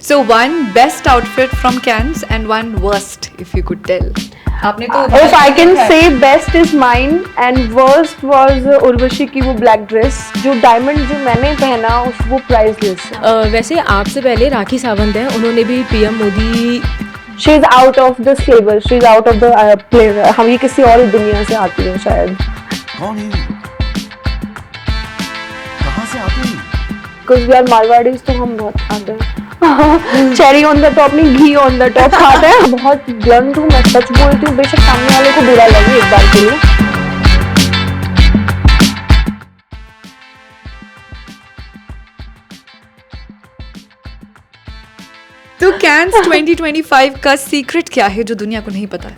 So one best outfit from Cannes and one worst, if you could tell. आपने तो If I can say best is mine and worst was Urvashi की वो black dress जो diamond जो मैंने पहना वो priceless है। वैसे आपसे पहले राखी सावंत है, उन्होंने भी PM Modi She is out of the syllabus, she is out of the play। हम ये किसी और दुनिया से आती है शायद। कौन है? कहाँ से आते हैं? Because we are मारवाड़ीज तो हम बहुत खाते हैं। चेरी ऑन द टॉप नहीं, घी ऑन द टॉप खाते हैं। बहुत ब्लंट हूँ, मैं सच बोलती हूँ, बेशक सामने वाले को बुरा लगे एक बार के लिए। तो Cannes 2025 का सीक्रेट क्या है जो दुनिया को नहीं पता है?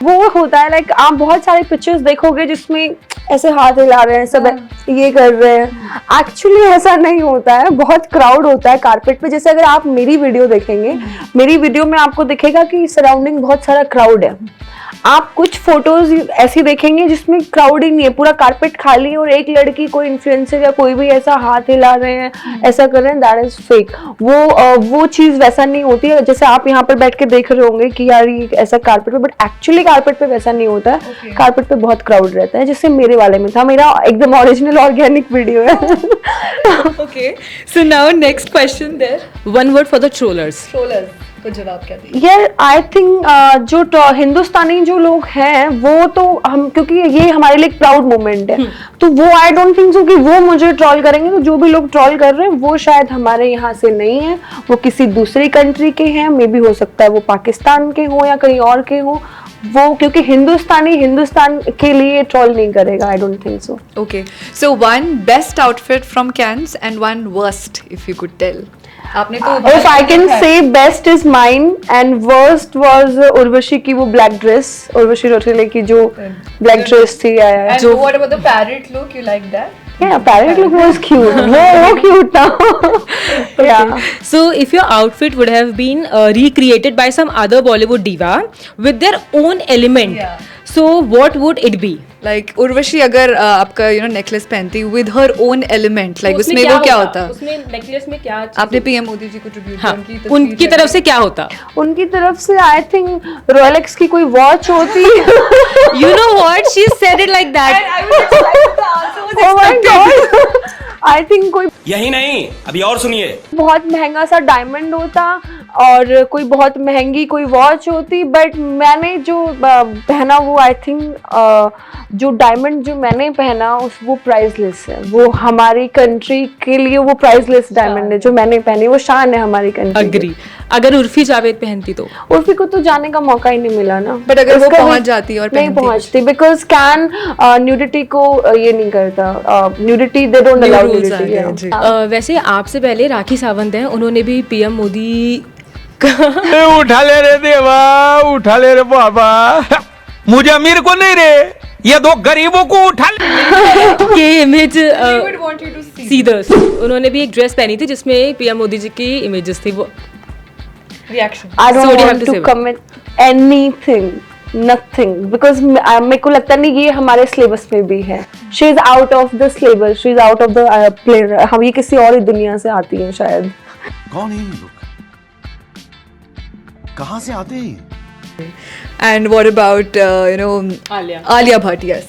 वो होता है लाइक आप बहुत सारे पिक्चर्स देखोगे जिसमें ऐसे हाथ हिला रहे हैं सब, ये कर रहे हैं। एक्चुअली ऐसा नहीं होता है, बहुत क्राउड होता है कारपेट पे। जैसे अगर आप मेरी वीडियो देखेंगे, मेरी वीडियो में आपको दिखेगा कि सराउंडिंग बहुत सारा क्राउड है। आप कुछ फोटोज ऐसी देखेंगे जिसमें क्राउड ही नहीं है, पूरा कारपेट खाली है और एक लड़की कोई इन्फ्लुएंसर या कोई भी ऐसा हाथ हिला रहे हैं, ऐसा कर रहे हैं, दैट इज फेक। वो चीज वैसा नहीं होती है जैसे आप यहाँ पर बैठ के देख रहे होंगे कि यार ये ऐसा कारपेट पे, बट एक्चुअली कारपेट पे वैसा नहीं होता है। कारपेट पे बहुत क्राउड रहता है, जैसे मेरे वाले में था। मेरा एकदम ओरिजिनल ऑर्गेनिक वीडियो है। Okay, so now next question there. One word for the trollers. Trollers को जवाब क्या दें? यार आई थिंक जो हिंदुस्तानी जो लोग हैं वो तो हम, क्योंकि ये हमारे लिए एक प्राउड मोमेंट है, तो वो आई डोंट थिंक सो कि वो मुझे ट्रोल करेंगे। तो जो भी लोग ट्रोल कर रहे हैं वो शायद हमारे यहाँ से नहीं है, वो किसी दूसरी कंट्री के हैं। मे बी हो सकता है वो पाकिस्तान के हो या कहीं और के हो। वो क्योंकि हिंदुस्तानी हिंदुस्तान के लिए ट्रोल नहीं करेगा, I don't think so. Okay, so one best outfit from Cannes and one worst, if you could tell. आपने तो If I can say best is mine and worst was Urvashi की वो black dress, उर्वशी रोटेले की जो black dress थी। And जो what about the parrot look? You like that? yeah, parrot look was cute। वो cute था। Yeah. So if your outfit would have been recreated by some other Bollywood diva with their own element, Yeah. so what would it be? Like Urvashi अगर आपका necklace पहनती with her own element, like उसमें वो क्या होता? उसमें necklace में क्या आपने पीएम मोदी जी को ट्रिब्यूट हाँ, उनकी तरफ से क्या होता? उनकी तरफ से आई थिंक रोलेक्स की कोई वॉच होती। You know what? She said it like that. Oh my God! I think कोई यही नहीं, अभी और सुनिए। बहुत महंगा सा डायमंड होता और कोई बहुत महंगी कोई वॉच होती, बट मैंने जो पहना वो आई थिंक जो डायमंड जो मैंने पहना वो प्राइसलेस है। वो हमारी कंट्री के लिए वो प्राइसलेस डायमंड है जो मैंने पहनी, वो शान है हमारी कंट्री। अग्री। अगर उर्फी जावेद पहनती तो? उर्फी को तो जाने का मौका ही नहीं मिला ना। But अगर वो उसका पहुंच जाती और नहीं पहनती पहुंचती, बिकॉज कैन न्यूडिटी को ये नहीं करता। Nudity they don't allow rules आ गए, जी। न्यूडिटी। वैसे आपसे पहले राखी सावंत है, उन्होंने भी पीएम मोदी उठा ले रे देवा, उठा ले रे बाबा, मुझे अमीर को नहीं रे, ये दो गरीबों को उठा ले। के image would want you to see. सीधर्स, उन्होंने भी एक ड्रेस पहनी थी जिसमें पीएम मोदी जी की इमेजेस थी। वो Reaction. I So don't what do you want have to to say? comment anything, nothing, because मेरे को लगता नहीं ये हमारे सिलेबस में भी है। She is out of the syllabus, she is out of the play। हम ये किसी और ही दुनिया से आती हैं शायद। कौन है ये लोग? कहाँ से आते हैं? And what about Alia. Alia Bhatt? Yes.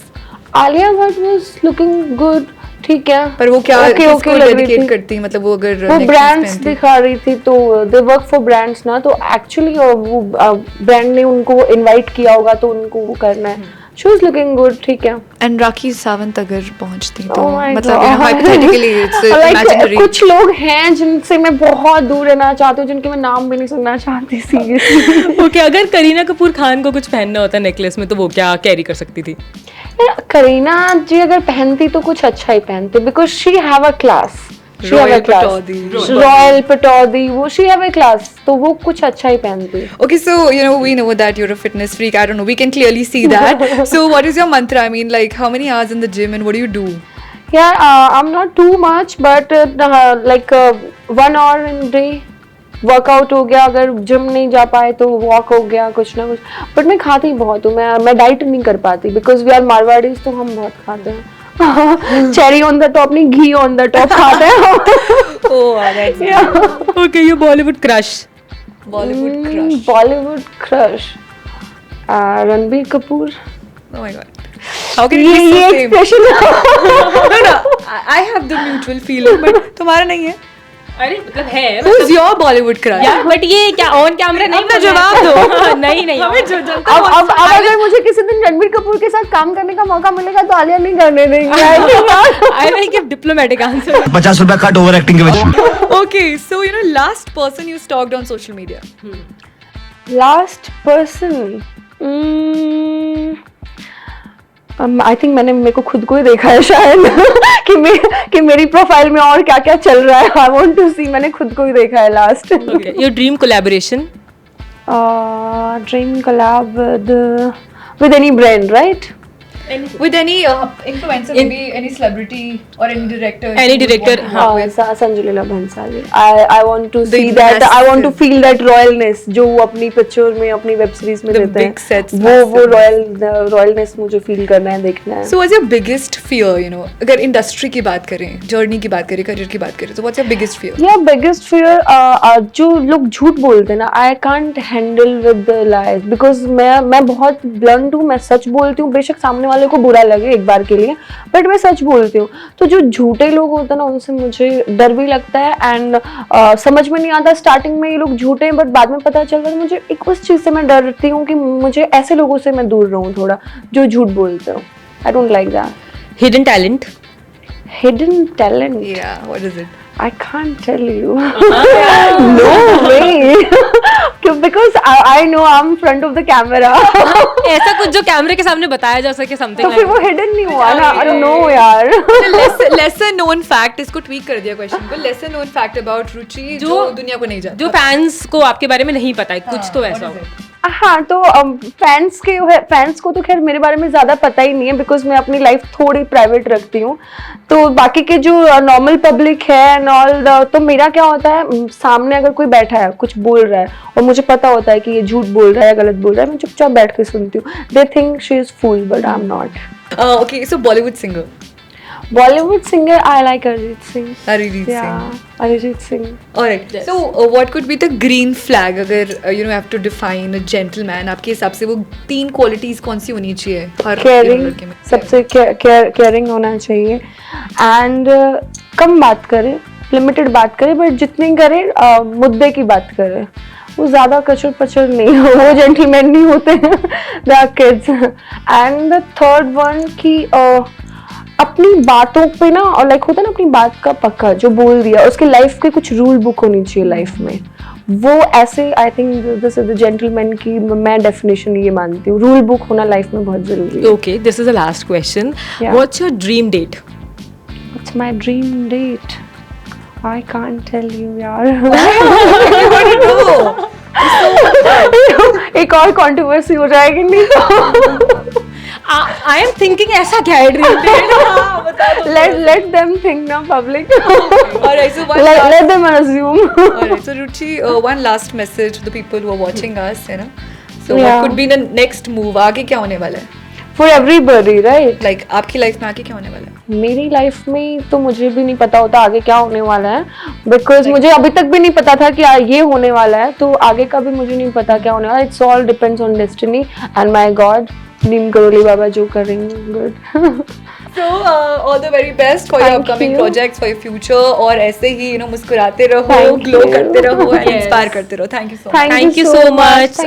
Alia Bhatt was looking good, ठीक है। पर वो क्या Okay, किसको okay लग रही डेडिकेट थी। करती, मतलब वो अगर वो necklace ब्रांड्स पहनती? दिखा रही थी, तो दे वर्क फॉर ब्रांड्स ना, तो एक्चुअली वो ब्रांड ने उनको इनवाइट किया होगा तो उनको वो करना है। शी वाज लुकिंग गुड, ठीक है। And राखी सावंत अगर पहुंचती तो Oh my मतलब God. hypothetically it's Like, imaginary. कुछ लोग हैं जिनसे मैं बहुत दूर रहना चाहती हूँ, जिनके मैं नाम भी नहीं सुनना चाहती सीरियसली। ओके, अगर करीना कपूर खान को कुछ पहनना होता नेकलेस में तो वो क्या कैरी कर सकती थी? करीना जी अगर पहनती तो कुछ अच्छा ही पहनती, because she have a class. Royal Pataudy. Royal Pataudi, वो शी हैव अ क्लास, तो वो कुछ अच्छा ही पहनती। Okay, so we know that you're a fitness freak. I don't know. We can clearly see that. So what is your mantra? I mean, like how many hours in the gym and what do you do? Yeah, I'm not too much, but like 1 hour in day workout हो गया। अगर gym नहीं जा पाए तो walk हो गया, कुछ ना कुछ। बट मैं खाती बहुत हूँ, मैं डाइट नहीं कर पाती, बिकॉज वी आर मारवाड़ीज तो हम बहुत खाते हैं। चेरी ऑन द टॉप नहीं, घी ऑन द टॉप खाते हैं। Oh, that's okay. Your Bollywood crush. Bollywood crush. Bollywood crush, Ranbir Kapoor. Oh my god. How can ये it be so same? Expression No, no. I have the mutual feeling, but तुम्हारा नहीं है. अरे मतलब है Who's your Bollywood crush? यार, but ये क्या ऑन कैमरा नहीं, अपना जवाब दो। नहीं नहीं, हमें जो जनता अब अगर मुझे किसी दिन रणबीर कपूर के साथ काम करने का मौका मिलेगा तो आलिया नहीं करने देंगे। I will give diplomatic answer. 50 रुपया कट ओवर एक्टिंग के वजह। Okay, so last person you stalked on social media. Last person, I think मैंने मेरे को खुद को ही देखा है शायद कि मेरी प्रोफाइल में और क्या क्या चल रहा है। आई वांट टू सी, मैंने खुद को ही देखा है last. Okay. Your dream collaboration. Dream collab with any brand, right? With any influencer, maybe any celebrity or any director. Any you would director, want to work with. Sanju Leela Bhansali. I want to The see that, I want to massive- feel that royalness जो वो अपनी picture में, अपनी web series में The देते big sets, हैं, वो massive. Royalness मुझे फील करना है, देखना है। So what's your biggest fear? अगर इंडस्ट्री की बात करें, जर्नी की बात करें, करियर की बात करें, तो what's your biggest fear? या बिगेस्ट फियर, जो लोग झूठ बोलते हैं ना, I can't handle with the lies, because मैं बहुत ब्लंट हूँ, मैं सच बोलती हूँ, बेशक सामने वाले को बुरा लगे एक बार के लिए, बट मैं सच बोलती हूँ। तो जो झूठे लोग होते हैं ना, उनसे मुझे डर भी लगता है, एंड समझ में नहीं आता स्टार्टिंग में ये लोग झूठे हैं, बट बाद में पता चलता है। मुझे एक उस चीज़ से मैं डरती हूँ कि मुझे ऐसे लोगों से मैं दूर रहूँ थोड़ा, जो झूठ बोलते हो। I don't like that. Hidden talent. Hidden talent, Yeah, what is it? I can't tell you. No way. Because I know I'm front of the camera. ऐसा कुछ जो कैमरे के सामने बताया जा सके, something तो like फिर वो hidden नहीं हुआ ना। No यार। lesser known fact, इसको tweak कर दिया क्वेश्चन को। lesser known fact about रुचि जो दुनिया को नहीं जानता। जो फैंस को आपके बारे में नहीं पता है, कुछ तो ऐसा हो। हाँ, तो फैंस को तो खैर मेरे बारे में ज़्यादा पता ही नहीं है, बिकॉज मैं अपनी लाइफ थोड़ी प्राइवेट रखती हूँ। तो बाकी के जो नॉर्मल पब्लिक है एंड ऑल, तो मेरा क्या होता है, सामने अगर कोई बैठा है कुछ बोल रहा है और मुझे पता होता है कि ये झूठ बोल रहा है या गलत बोल रहा है, मैं चुपचाप बैठ के सुनती हूँ। They think she is fool, but I am not. Okay, so Bollywood singer. Bollywood singer, I like Arijit Singh. Arijit Singh. Arijit Singh. Alright. So what could be the green flag अगर you have to define a gentleman, आपके हिसाब से वो 3 qualities कौन सी होनी चाहिए हर caring, लड़के में? सबसे केयरिंग होना चाहिए, एंड कम बात करे, लिमिटेड बात करे, बट जितनी करे मुद्दे की बात करे। वो ज़्यादा कचर पचर नहीं हो, वो जेंटलमैन नहीं होते हैं, they are kids. And the third one कि अपनी बातों पे ना, और लाइक होता है ना, अपनी बात का पक्का जो बोल दिया, उसके लाइफ के कुछ रूल बुक होनी चाहिए लाइफ में। वो ऐसे, I think this is the gentleman की मैं डेफिनेशन ये मानती हूँ। रूल बुक होना लाइफ में बहुत जरूरी है। Okay, this is the last question. Yeah. What's your dream date? What's my dream date? I can't tell you यार। एक और कंट्रोवर्सी हो जाएगी नहीं तो। I am thinking ऐसा क्या है dream date? let them think ना, public। Alright, so let them assume। Alright, so Ruchi, one last message to the people who are watching us, है ना? So Yeah. what could be the next move? आगे क्या होने वाला है? For everybody, right? Like आपकी life में आगे क्या होने वाला है? मेरी लाइफ में तो मुझे भी नहीं पता होता आगे क्या होने वाला है, बिकॉज मुझे अभी तक भी नहीं पता था कि ये होने वाला है, तो आगे का भी मुझे नहीं पता क्या होने वाला है। It's all depends on destiny and my god, Neem Karoli Baba जो करेंगे। Good. So all the very best for your Thank upcoming you. projects, for your future, और ऐसे ही मुस्कुराते रहो, Thank ग्लो you. करते रहो, and Yes. inspire करते रहो। Thank you so much. Thank you so much।